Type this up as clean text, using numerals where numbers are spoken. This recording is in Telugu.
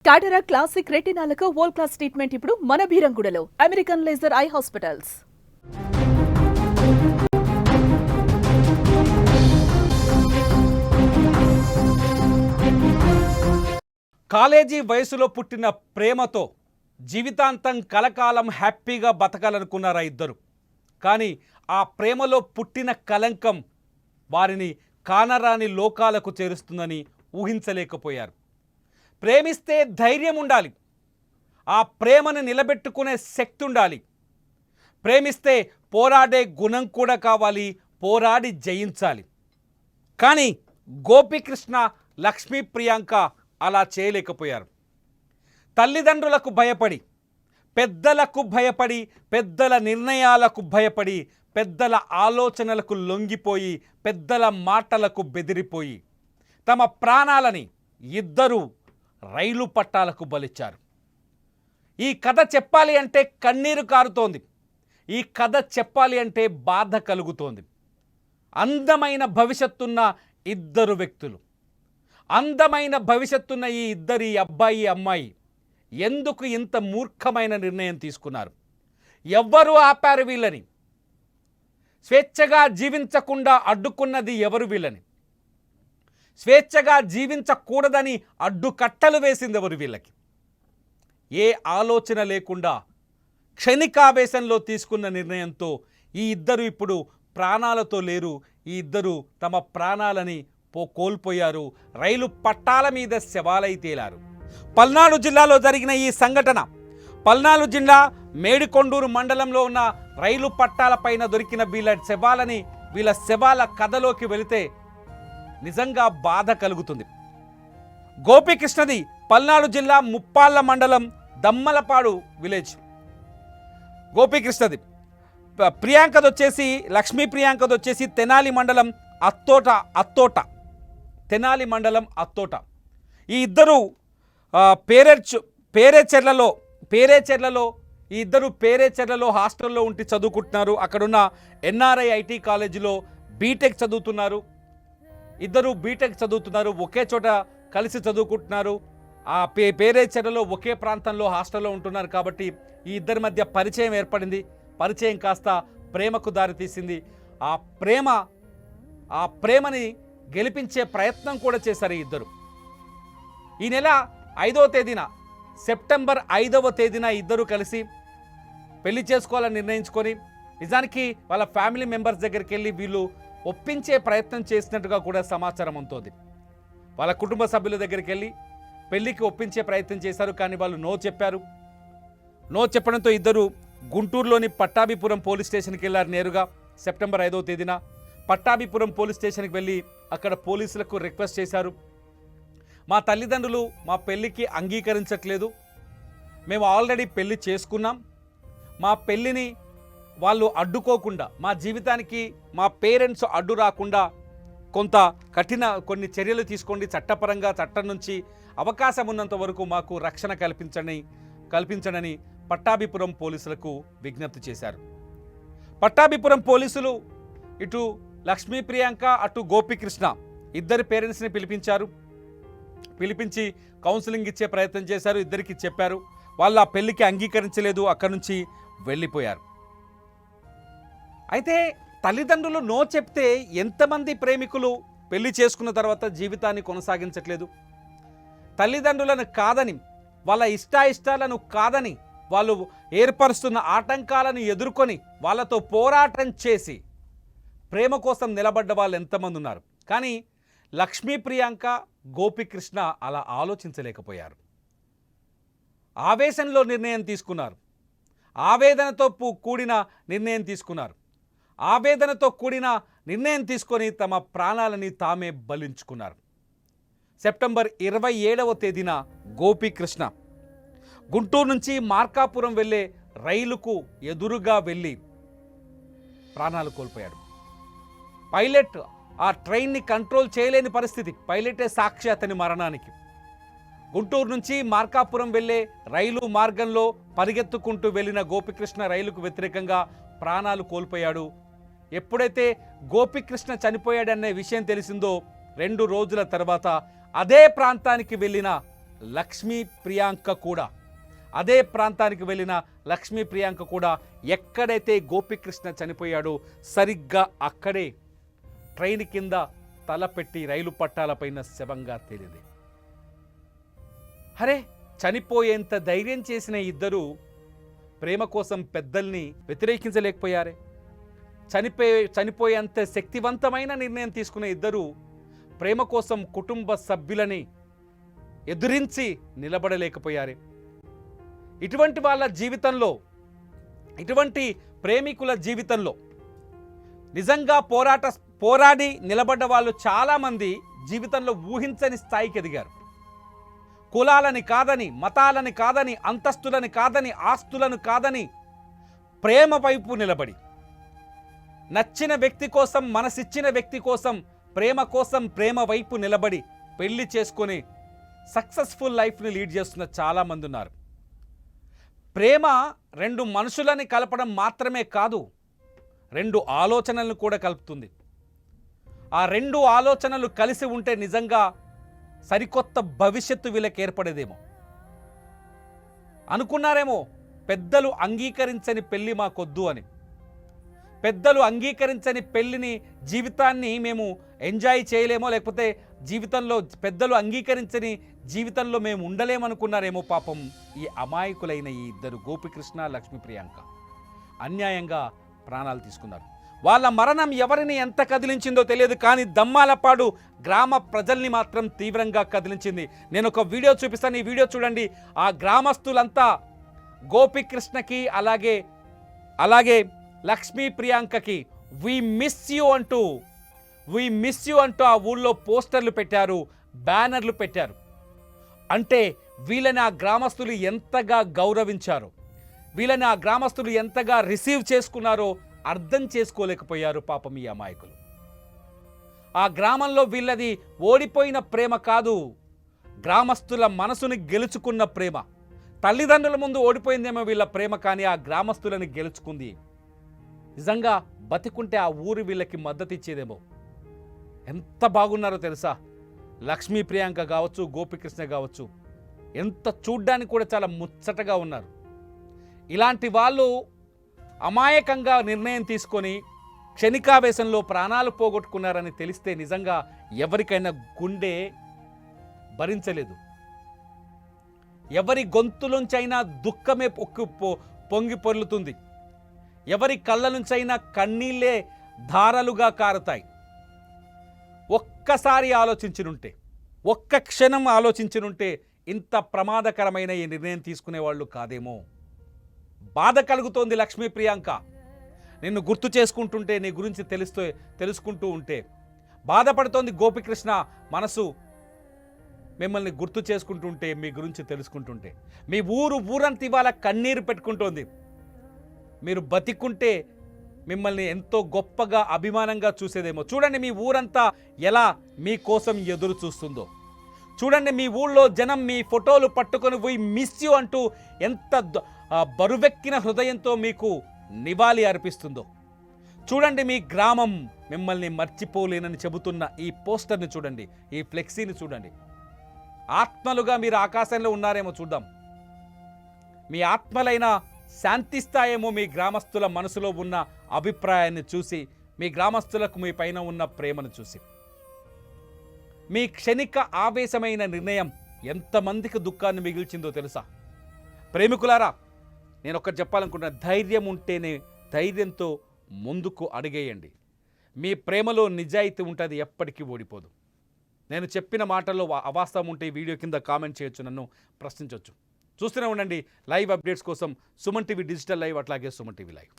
టాటరా క్లాసిక్ రెటినాలకు వరల్డ్ క్లాస్ ట్రీట్మెంట్ ఇప్పుడు మన భీరంగూడలో American laser eye hospitals. College వయసులో పుట్టిన ప్రేమతో జీవితాంతం కలకాలం హ్యాపీగా బతకాలనుకున్నారా ఇద్దరు. కానీ ఆ ప్రేమలో పుట్టిన కలంకం వారిని కానరాని లోకాలకు చేరుస్తుందని ఊహించలేకపోయారు. ప్రేమిస్తే ధైర్యం ఉండాలి, ఆ ప్రేమను నిలబెట్టుకునే శక్తి ఉండాలి. ప్రేమిస్తే పోరాడే గుణం కూడా కావాలి, పోరాడి జయించాలి. కానీ గోపికృష్ణ, లక్ష్మీ ప్రియాంక అలా చేయలేకపోయారు. తల్లిదండ్రులకు భయపడి, పెద్దలకు భయపడి, పెద్దల నిర్ణయాలకు భయపడి, పెద్దల ఆలోచనలకు లొంగిపోయి, పెద్దల మాటలకు బెదిరిపోయి తమ ప్రాణాలని ఇద్దరూ రైలు పట్టాలకు బలిచ్చారు. ఈ కథ చెప్పాలి అంటే కన్నీరు కారుతోంది. ఈ కథ చెప్పాలి అంటే బాధ కలుగుతోంది. అందమైన భవిష్యత్తున్న ఇద్దరు వ్యక్తులు, అందమైన భవిష్యత్తున్న ఈ ఇద్దరి అబ్బాయి అమ్మాయి ఎందుకు ఇంత మూర్ఖమైన నిర్ణయం తీసుకున్నారు? ఎవ్వరు ఆపారు వీళ్ళని? స్వేచ్ఛగా జీవించకుండా అడ్డుకున్నది ఎవరు వీళ్ళని? స్వేచ్ఛగా జీవించకూడదని అడ్డుకట్టలు వేసింది ఎవరు వీళ్ళకి? ఏ ఆలోచన లేకుండా క్షణికావేశంలో తీసుకున్న నిర్ణయంతో ఈ ఇద్దరు ఇప్పుడు ప్రాణాలతో లేరు. ఈ ఇద్దరు తమ ప్రాణాలని కోల్పోయారు. రైలు పట్టాల మీద శవాలై తేలారు. పల్నాడు జిల్లాలో జరిగిన ఈ సంఘటన, పల్నాడు జిల్లా మేడికొండూరు మండలంలో ఉన్న రైలు పట్టాల పైన దొరికిన వీళ్ళ శవాల కథలోకి వెళితే నిజంగా బాధ కలుగుతుంది. గోపికృష్ణది పల్నాడు జిల్లా ముప్పాళ్ళ మండలం దమ్మలపాడు విలేజ్. గోపికృష్ణది. ప్రియాంకది వచ్చేసి, లక్ష్మీ ప్రియాంకది వచ్చేసి తెనాలి మండలం అత్తోట తెనాలి మండలం అత్తోట. ఈ ఇద్దరు పేరేచెర్లలో ఈ ఇద్దరు పేరేచెర్లలో హాస్టల్లో ఉండి చదువుకుంటున్నారు. అక్కడున్న ఎన్ఆర్ఐ ఐటీ కాలేజీలో బీటెక్ చదువుతున్నారు. ఇద్దరు బీటెక్ చదువుతున్నారు, ఒకే చోట కలిసి చదువుకుంటున్నారు. ఆ పేరేచెర్లలో ఒకే ప్రాంతంలో హాస్టల్లో ఉంటున్నారు. కాబట్టి ఈ ఇద్దరి మధ్య పరిచయం ఏర్పడింది. పరిచయం కాస్త ప్రేమకు దారితీసింది. ఆ ప్రేమని గెలిపించే ప్రయత్నం కూడా చేశారు ఈ ఇద్దరు. ఈ నెల 5వ తేదీన, సెప్టెంబర్ 5వ తేదీన ఇద్దరు కలిసి పెళ్లి చేసుకోవాలని నిర్ణయించుకొని, నిజానికి వాళ్ళ ఫ్యామిలీ మెంబర్స్ దగ్గరికి వెళ్ళి వీళ్ళు ఒప్పించే ప్రయత్నం చేసినట్టుగా కూడా సమాచారం ఉంటుంది. వాళ్ళ కుటుంబ సభ్యుల దగ్గరికి వెళ్ళి పెళ్లికి ఒప్పించే ప్రయత్నం చేశారు. కానీ వాళ్ళు నో చెప్పారు. నో చెప్పడంతో ఇద్దరు గుంటూరులోని పట్టాభిపురం పోలీస్ స్టేషన్కి వెళ్ళారు. నేరుగా సెప్టెంబర్ 5వ తేదీన పట్టాభిపురం పోలీస్ స్టేషన్కి వెళ్ళి అక్కడ పోలీసులకు రిక్వెస్ట్ చేశారు. మా తల్లిదండ్రులు మా పెళ్లికి అంగీకరించట్లేదు, మేము ఆల్రెడీ పెళ్లి చేసుకున్నాం, మా పెళ్లిని వాళ్ళు అడ్డుకోకుండా, మా జీవితానికి మా పేరెంట్స్ అడ్డు రాకుండా కొన్ని చర్యలు తీసుకోండి, చట్టపరంగా చట్టం నుంచి అవకాశం ఉన్నంత వరకు మాకు రక్షణ కల్పించడని పట్టాభిపురం పోలీసులకు విజ్ఞప్తి చేశారు. పట్టాభిపురం పోలీసులు ఇటు లక్ష్మీ ప్రియాంక, అటు గోపికృష్ణ ఇద్దరి పేరెంట్స్ని పిలిపించి కౌన్సిలింగ్ ఇచ్చే ప్రయత్నం చేశారు. ఇద్దరికి చెప్పారు. వాళ్ళు ఆ పెళ్లికి అంగీకరించలేదు, అక్కడి నుంచి వెళ్ళిపోయారు. అయితే తల్లిదండ్రులు నో చెప్తే ఎంతమంది ప్రేమికులు పెళ్లి చేసుకున్న తర్వాత జీవితాన్ని కొనసాగించట్లేదు? తల్లిదండ్రులను కాదని, వాళ్ళ ఇష్టాలను కాదని, వాళ్ళు ఏర్పరుస్తున్న ఆటంకాలను ఎదుర్కొని వాళ్ళతో పోరాటం చేసి ప్రేమ కోసం నిలబడ్డ వాళ్ళు ఎంతమంది ఉన్నారు? కానీ లక్ష్మీ ప్రియాంక, గోపికృష్ణ అలా ఆలోచించలేకపోయారు. ఆవేశంలో నిర్ణయం తీసుకున్నారు. ఆవేదనతో కూడిన నిర్ణయం తీసుకున్నారు. ఆవేదనతో కూడిన నిర్ణయం తీసుకొని తమ ప్రాణాలని తామే బలించుకున్నారు. సెప్టెంబర్ 27వ తేదీన గోపికృష్ణ గుంటూరు నుంచి మార్కాపురం వెళ్ళే రైలుకు ఎదురుగా వెళ్ళి ప్రాణాలు కోల్పోయాడు. పైలట్ ఆ ట్రైన్ని కంట్రోల్ చేయలేని పరిస్థితి. పైలటే సాక్షి అతని మరణానికి. గుంటూరు నుంచి మార్కాపురం వెళ్ళే రైలు మార్గంలో పరిగెత్తుకుంటూ వెళ్ళిన గోపికృష్ణ రైలుకు వ్యతిరేకంగా ప్రాణాలు కోల్పోయాడు. ఎప్పుడైతే గోపికృష్ణ చనిపోయాడనే విషయం తెలిసిందో 2 రోజుల తర్వాత అదే ప్రాంతానికి వెళ్ళిన లక్ష్మీ ప్రియాంక కూడా, అదే ప్రాంతానికి వెళ్ళిన లక్ష్మీ ప్రియాంక కూడా ఎక్కడైతే గోపికృష్ణ చనిపోయాడో సరిగ్గా అక్కడే ట్రైన్ కింద తల పెట్టి రైలు పట్టాలపైన శవంగా తేలింది. అరే, చనిపోయేంత ధైర్యం చేసిన ఇద్దరు ప్రేమ కోసం పెద్దల్ని వ్యతిరేకించలేకపోయారే. చనిపోయేంత శక్తివంతమైన నిర్ణయం తీసుకునే ఇద్దరు ప్రేమ కోసం కుటుంబ సభ్యులని ఎదురించి నిలబడలేకపోయారే. ఇటువంటి వాళ్ళ జీవితంలో, ఇటువంటి ప్రేమికుల జీవితంలో నిజంగా పోరాడి నిలబడ్డ వాళ్ళు చాలామంది జీవితంలో ఊహించని స్థాయికి ఎదిగారు. కులాలని కాదని, మతాలని కాదని, అంతస్తులని కాదని, ఆస్తులను కాదని ప్రేమ వైపు నిలబడి, నచ్చిన వ్యక్తి కోసం, మనసిచ్చిన వ్యక్తి కోసం, ప్రేమ వైపు నిలబడి పెళ్లి చేసుకొని సక్సెస్ఫుల్ లైఫ్ని లీడ్ చేస్తున్న చాలామంది ఉన్నారు. ప్రేమ రెండు మనుషులని కలపడం మాత్రమే కాదు, రెండు ఆలోచనలను కూడా కలుపుతుంది. ఆ రెండు ఆలోచనలు కలిసి ఉంటే నిజంగా సరికొత్త భవిష్యత్తు వీళ్ళకి ఏర్పడేదేమో. అనుకున్నారేమో పెద్దలు అంగీకరించని పెళ్లి మాకొద్దు అని. పెద్దలు అంగీకరించని పెళ్లిని, జీవితాన్ని మేము ఎంజాయ్ చేయలేమో, లేకపోతే జీవితంలో పెద్దలు అంగీకరించని జీవితంలో మేము ఉండలేమనుకున్నారేమో. పాపం ఈ అమాయకులైన ఈ ఇద్దరు గోపికృష్ణ, లక్ష్మీ ప్రియాంక అన్యాయంగా ప్రాణాలు తీసుకున్నారు. వాళ్ళ మరణం ఎవరిని ఎంత కదిలించిందో తెలియదు, కానీ దమ్మాలపాడు గ్రామ ప్రజల్ని మాత్రం తీవ్రంగా కదిలించింది. నేను ఒక వీడియో చూపిస్తాను, ఈ వీడియో చూడండి. ఆ గ్రామస్తులంతా గోపికృష్ణకి అలాగే లక్ష్మీ ప్రియాంకకి వి మిస్ యూ అంటూ ఆ ఊళ్ళో పోస్టర్లు పెట్టారు, బ్యానర్లు పెట్టారు. అంటే వీళ్ళని ఆ గ్రామస్తులు ఎంతగా గౌరవించారో, వీళ్ళని ఆ గ్రామస్తులు ఎంతగా రిసీవ్ చేసుకున్నారో అర్థం చేసుకోలేకపోయారు పాపం ఈ అమాయకులు. ఆ గ్రామంలో వీళ్ళది ఓడిపోయిన ప్రేమ కాదు, గ్రామస్తుల మనసుని గెలుచుకున్న ప్రేమ. తల్లిదండ్రుల ముందు ఓడిపోయిందేమో వీళ్ళ ప్రేమ, కానీ ఆ గ్రామస్తులని గెలుచుకుంది. నిజంగా బతికుంటే ఆ ఊరు వీళ్ళకి మద్దతు ఇచ్చేదేమో. ఎంత బాగున్నారో తెలుసా, లక్ష్మీ ప్రియాంక కావచ్చు, గోపికృష్ణ కావచ్చు, ఎంత చూడ్డానికి కూడా చాలా ముచ్చటగా ఉన్నారు. ఇలాంటి వాళ్ళు అమాయకంగా నిర్ణయం తీసుకొని క్షణికావేశంలో ప్రాణాలు పోగొట్టుకున్నారని తెలిస్తే నిజంగా ఎవరికైనా గుండె భరించలేదు. ఎవరి గొంతులోంచైనా దుఃఖమే పొంగి పొర్లుతుంది. ఎవరి కళ్ళ నుంచైనా కన్నీళ్ళే ధారలుగా కారుతాయి. ఒక్కసారి ఆలోచించినుంటే, ఒక్క క్షణం ఆలోచించినుంటే ఇంత ప్రమాదకరమైన ఈ నిర్ణయం తీసుకునేవాళ్ళు కాదేమో. బాధ కలుగుతోంది లక్ష్మీ ప్రియాంక. నిన్ను గుర్తు చేసుకుంటుంటే, నీ గురించి తెలుసుకుంటూ ఉంటే బాధపడుతోంది గోపికృష్ణ మనసు. మిమ్మల్ని గుర్తు చేసుకుంటుంటే, మీ గురించి తెలుసుకుంటుంటే మీ ఊరంతా ఇవాళ కన్నీరు పెట్టుకుంటోంది. మీరు బతికుంటే మిమ్మల్ని ఎంతో గొప్పగా, అభిమానంగా చూసేదేమో. చూడండి మీ ఊరంతా ఎలా మీకోసం ఎదురు చూస్తుందో. చూడండి మీ ఊళ్ళో జనం మీ ఫోటోలు పట్టుకొని పోయి మిస్ యూ అంటూ ఎంత బరువెక్కిన హృదయంతో మీకు నివాళి అర్పిస్తుందో. చూడండి మీ గ్రామం మిమ్మల్ని మర్చిపోలేనని చెబుతున్న ఈ పోస్టర్ని చూడండి, ఈ ఫ్లెక్సీని చూడండి. ఆత్మలుగా మీరు ఆకాశంలో ఉన్నారేమో చూద్దాం. మీ ఆత్మలైనా శాంతిస్తాయేమో మీ గ్రామస్తుల మనసులో ఉన్న అభిప్రాయాన్ని చూసి, మీ గ్రామస్తులకు మీ పైన ఉన్న ప్రేమను చూసి. మీ క్షణిక ఆవేశమైన నిర్ణయం ఎంతమందికి దుఃఖాన్ని మిగిల్చిందో తెలుసా? ప్రేమికులారా, నేను ఒకటి చెప్పాలనుకుంటున్నా, ధైర్యం ఉంటేనే ధైర్యంతో ముందుకు అడిగేయండి. మీ ప్రేమలో నిజాయితీ ఉంటుంది, ఎప్పటికీ ఓడిపోదు. నేను చెప్పిన మాటల్లో అవాస్తవం ఉంటే ఈ వీడియో కింద కామెంట్ చేయొచ్చు, నన్ను ప్రశ్నించవచ్చు. చూస్తూనే ఉండండి లైవ్ అప్డేట్స్ కోసం సుమన్ టీవీ డిజిటల్ లైవ్, అట్లాగే సుమన్ టీవీ లైవ్.